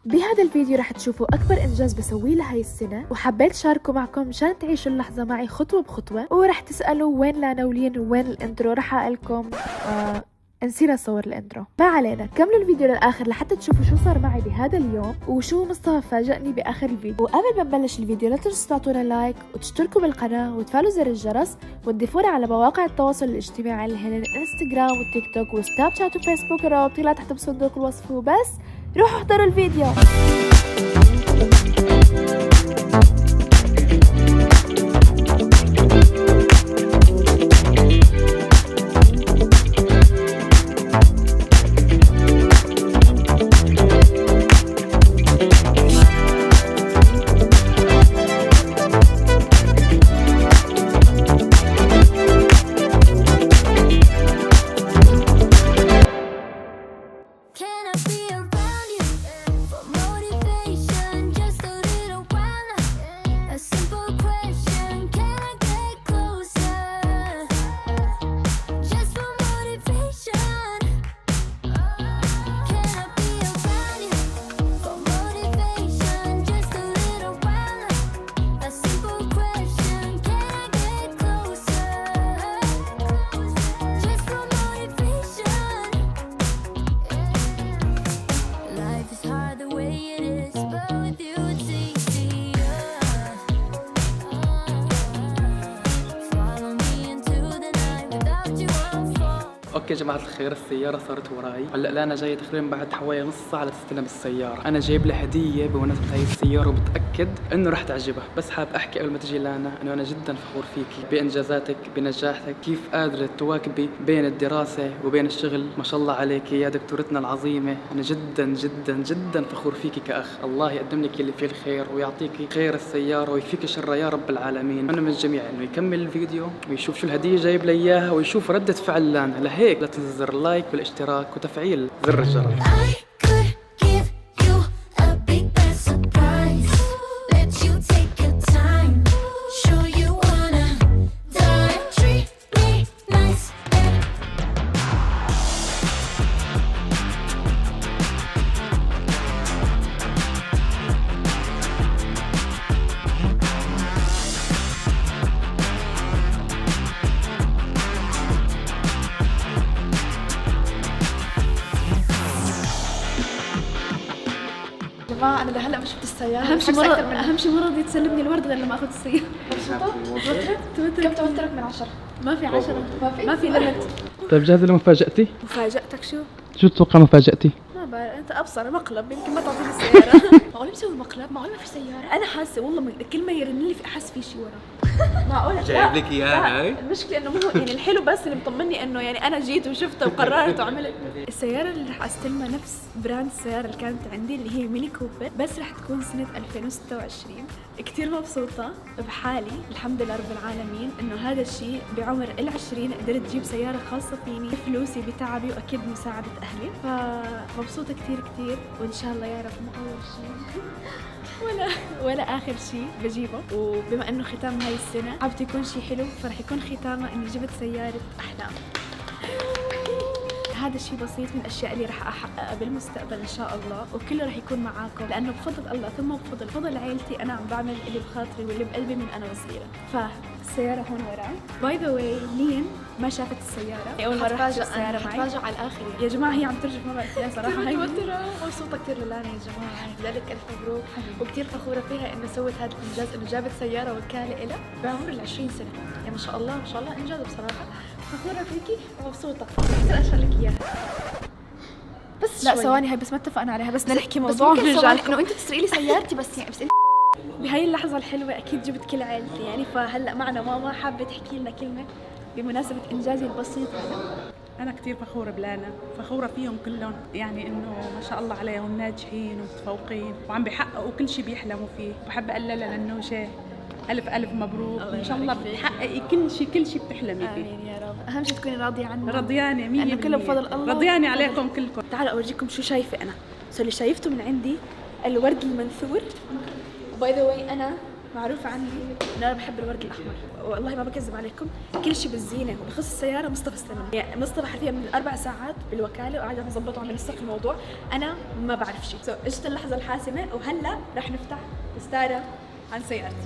بهذا الفيديو رح تشوفوا أكبر إنجاز بسويه لهاي السنة، وحبيت شاركه معكم مشان تعيشوا اللحظة معي خطوة بخطوة. ورح تسألوا وين لانا ولين وين الانترو، رح أقلكم نسينا نصور الانترو. ما علينا، كملوا الفيديو للآخر لحتى تشوفوا شو صار معي بهذا اليوم وشو مصطفى فاجأني بآخر الفيديو. وقبل ما نبلش الفيديو لا تنسوا تعطونا لايك وتشتركوا بالقناة وتفعلوا زر الجرس وتضيفونا على مواقع التواصل الاجتماعي اللي هن انستغرام وتيك توك وسناب شات وفيسبوك، الروابط طلعت تحت بصندوق الوصف. وبس روحوا احضروا الفيديو. اوكي يا جماعه الخير، السياره صارت وراي. هلا لانا جايه تقريبا بعد حوالي نص ساعه لتستلم السياره. انا جايب لها هديه بمناسبه هاي السياره وبتاكد انه رح تعجبها. بس حاب احكي قبل ما تجي لانا انه انا جدا فخور فيكي بانجازاتك بنجاحك، كيف قادره تواكبي بين الدراسه وبين الشغل. ما شاء الله عليكي يا دكتورتنا العظيمه. انا جدا جدا جدا فخور فيكي كاخ. الله يقدم لك اللي فيه الخير ويعطيكي خير السياره ويفيك شرها يا رب العالمين. انا من الجميع انه يكمل الفيديو ويشوف شو الهديه جايب لي اياها ويشوف رده فعل لانا. لهيك لا تنسى زر اللايك والاشتراك وتفعيل زر الجرس. جماعة أنا لهلا ما شفت السيارة. أهم شيء مرض يتسلمني الورد غير لما أخذ السيارة. كم توترك من 10؟ ما في 10، ما في ليميت. طيب جاهزة لمفاجأتي؟ مفاجأتك شو؟ شو تتوقع مفاجأتي؟ ما بعرف، أنت أبصر مقلب يمكن ما تعطيني السيارة. معقول مسوي مقلب؟ معقول ما في سيارة؟ أنا حاسة والله كل ما يرن لي أحس في شيء ورا. معقول جايب لك اياها هاي؟ المشكلة انه مو يعني الحلو، بس اللي مطمني انه يعني انا جيت وشفتها وقررت وعملت. السيارة اللي رح استلمها نفس براند السيارة اللي كانت عندي اللي هي ميني كوبر، بس رح تكون سنة 2026. كتير مبسوطة بحالي الحمد لله رب العالمين انه هذا الشيء بعمر ال20 قدرت اجيب سيارة خاصة فيني بفلوسي بتعبي واكيد مساعدة اهلي. فمبسوطة كتير كتير، وان شاء الله يا رب مو اول شيء ولا اخر شيء بجيبه. وبما انه ختام هاي السنه حابة يكون شيء حلو، فرح يكون ختامه اني جبت سياره احلام. هذا الشيء بسيط من الاشياء اللي رح احققها بالمستقبل ان شاء الله، وكله رح يكون معاكم لانه بفضل الله ثم بفضل عائلتي انا عم بعمل اللي بخاطري واللي بقلبي من انا وصغيره. فالسياره هون وراي. باي ذا واي لين ما شافت السياره، اول مره رح تشوف السياره معي. حتفاجئ على الاخر يا جماعه. هي عم ترجف، ما بعرف ليه صراحه. هي متوتره. مبسوطه كثير للانا يا جماعه، لذلك الف مبروك. وكثير فخوره فيها انه سوت هذا الانجاز، انه جابت سياره وكاله لها بعمر ال20 سنه. يعني ما شاء الله ما شاء الله انجاز بصراحه. فخوره فيكي ومبسوطه. كثير اشهر لك اياها. بس لا ثواني، هاي بس ما اتفقنا عليها، بس بدنا نحكي موضوع ونرجع انه انت تسرقي لي سيارتي. بس يعني بس بهاي اللحظه الحلوه اكيد جبت كل عائلتي يعني. فهلا معنا ماما حابه تحكي لنا كلمه بمناسبه انجازي البسيط هذا. أنا كتير فخورة بلانا، فخورة فيهم كلهم، يعني إنه ما شاء الله عليهم ناجحين ومتفوقين وعم بيحققوا كل شيء بيحلموا فيه. بحب أقول لها لنوشة ألف ألف مبروك، وإن شاء الله بتحققي كل شيء بتحلمي فيه. آمين يا رب. أهم شيء تكوني راضية عني. رضيانة 100%، لأنه كله بفضل الله. رضيانة عليكم كلكم. تعالوا أورجيكم شو شايفة أنا. اللي شايفته من عندي الورد المنثور. باي ذا واي أنا معروف عني إن أنا بحب الورد الأحمر، والله ما بكذب عليكم، كل شيء بالزينة وبخص السيارة مصطفى استلم. يعني مصطفى حرفيا من 4 ساعات بالوكالة وقاعد عم يظبط وعم ينسق الموضوع، أنا ما بعرف شيء. اجت اللحظة الحاسمة وهلا رح نفتح ستارة عن سيارتي.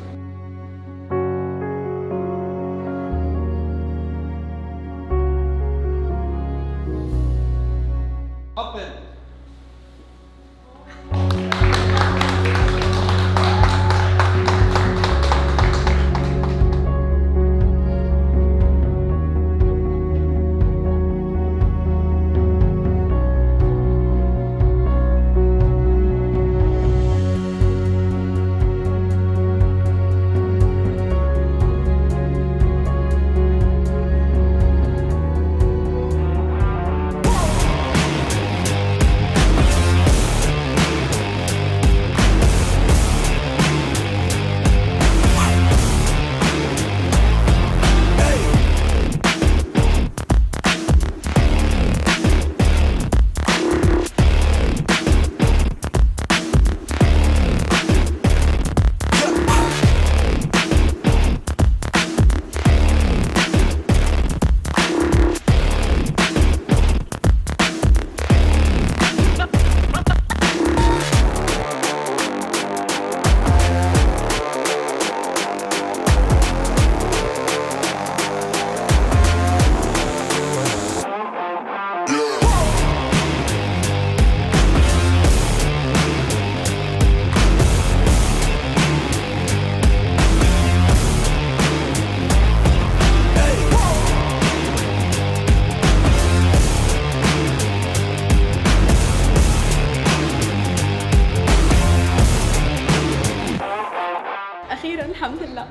أخيراً الحمد لله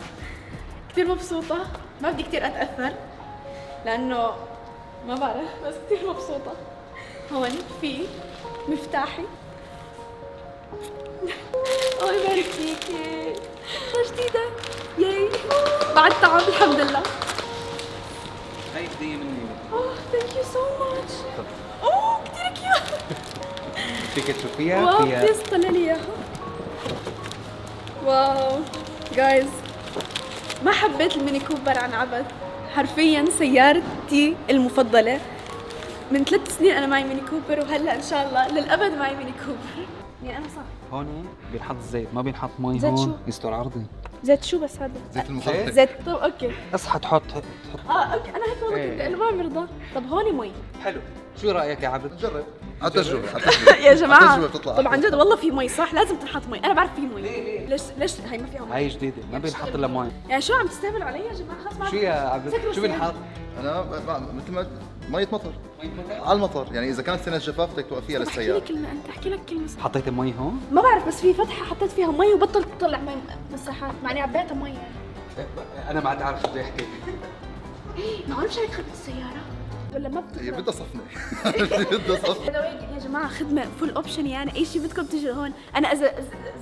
كتير مبسوطة، ما بدي كتير أتأثر لأنه ما بعرف، بس كتير مبسوطة. هون في مفتاحي. الله يبارك فيكي، جديدة ياي بعد تعب الحمد لله. هاي هدية مني. اوه ثانك يو سو ماتش. اوه كتير كيوت. فيك تشوفيها؟ واو فيها بليز طلع لي اياها. واو جايز ما حبيت الميني كوبر عن عبث، حرفيا سيارتي المفضلة. من 3 سنين أنا معي ميني كوبر وهلا إن شاء الله للأبد معي ميني كوبر. يعني أنا صح. هون بينحط زيت، ما بينحط مي. زيت هون شو؟ يستر عرضي. زيت شو بس هذا؟ زيت المخلط. زيت. طب أوكي. اصحى تحط أوكي أنا هيك والله كنت لأنه ما عم يرضى. طب هون مي. حلو. شو رأيك يا عبد؟ جرب على تجربة يا جماعة التجربة بتطلع طب عن جد والله في مي صح؟ لازم تنحط مي، أنا بعرف في مي. ليه؟ ليش هي ما فيها مي؟ هاي جديدة، ما بينحط الا مي. يعني شو عم تستهبلوا علي يا جماعة؟ خلص ما شو يا عبد؟ سكروا شو السيارة. بينحط؟ أنا مثل ما مية مطر على المطر، يعني إذا كانت سنة جفاف بدك توقفيها طب احكي للسيارة. لك كلمة أنت، احكي لك كلمة. حطيت مي هون؟ ما بعرف بس في فتحة حطيت فيها مي وبطلت تطلع مي مساحات، معني عبيتها مي يعني. انا ما عاد عارف شو بدي احكي. ما بعرفش هيك خدمة السيارة ولا ما هي بتطلع. بدها صفنة بدها صفنة. يا جماعة خدمة فول اوبشن، يعني أي شيء بدكم تجوا هون. أنا إذا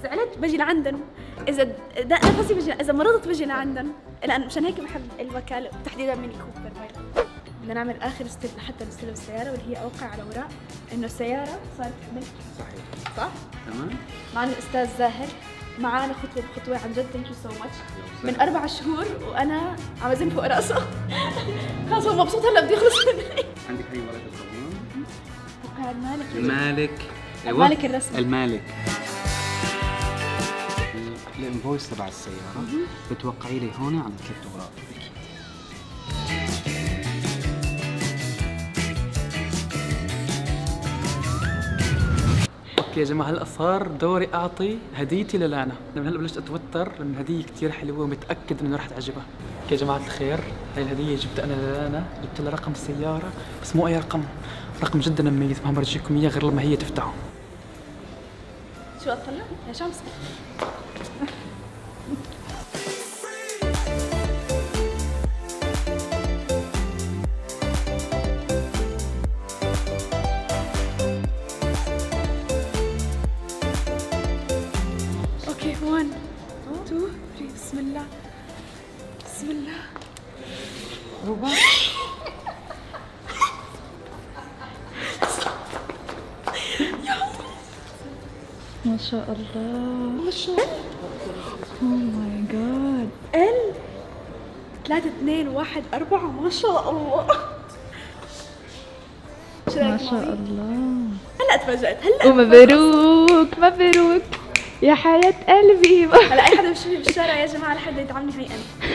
زعلت بجي لعندن، إذا دق نفسي بجي، إذا مرضت بجي لعندن، لأن مشان هيك بحب الوكالة وتحديدا ميني كوبر. بدنا نعمل آخر ستيب لحتى نستلم السيارة، واللي هي أوقع على أوراق إنه السيارة صارت ملك. صحيح. صح؟ تمام. معنا الأستاذ زاهر، معانا خطوة بخطوة. عن جد ثانك يو سو ماتش. من 4 شهور وأنا عم أزن فوق راسه. خلص هو مبسوط هلا بده يخلص مني. عندك هي ورقة الضمان. وقع المالك. المالك. المالك الرسمي. المالك. الانفويس تبع السيارة بتوقعي لي هون على 3 اوراق. اوكي يا جماعه، هلا صار دوري اعطي هديتي للانا. لما هلا بلشت اتوتر لان الهديه كثير حلوه ومتاكد انه رح تعجبها. اوكي يا جماعه الخير، هاي الهديه جبتها انا للانا، جبت لها رقم السياره بس مو اي رقم، رقم جدا مميز ما برجيكم اياه غير لما هي تفتحه. شو أطلع؟ يا شمس. اوكي 1 2 3 بسم الله بسم الله. ما شاء الله ما شاء الله. او ماي جاد. ال 3 2 1 4 ما شاء الله. ما شاء الله. هلا تفاجأت هلا. ومبروك مبروك يا حياة قلبي. هلا اي حدا بشوفني بالشارع يا جماعة لحد يتعاملني هي انا.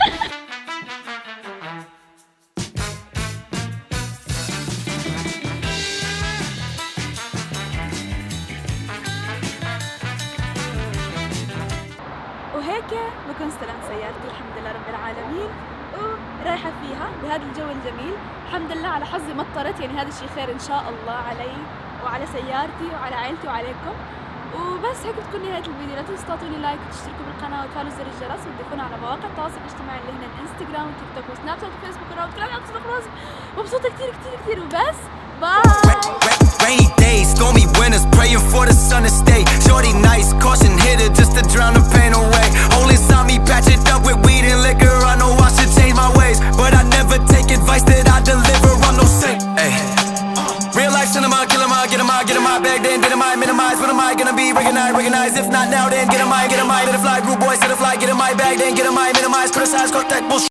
وهيك بكون استلمت سيارتي الحمد لله رب العالمين ورايحة فيها بهذا الجو الجميل. الحمد لله على حظي مطرت، يعني هذا الشيء خير إن شاء الله علي وعلى سيارتي وعلى عائلتي وعليكم. وبس هيك بتكون نهاية الفيديو. لا تنسوا تعطوا لي لايك وتشتركوا بالقناة وتفعلوا زر الجرس وتضيفونا على مواقع التواصل الاجتماعي اللي هن الانستغرام وتيك توك وسناب شات وفيسبوك وكل عم تصدق راسي. مبسوطة كتير كتير كتير وبس باي. Rainy days, stormy winters, praying for the sun to stay. Shorty nice, caution hitter just to drown the pain away. Hole inside me, patch it up with weed and liquor. I know I should change my ways, but I never take advice that I deliver. I'm no saint. Ay. Real life cinema, kill 'em all, get 'em all, get 'em all back then, did 'em I minimize? When am I gonna be recognized? If not now, then get 'em I, let it fly. Group boys to the fly, get 'em I back then, get 'em I minimize? Criticize, cut that bullshit.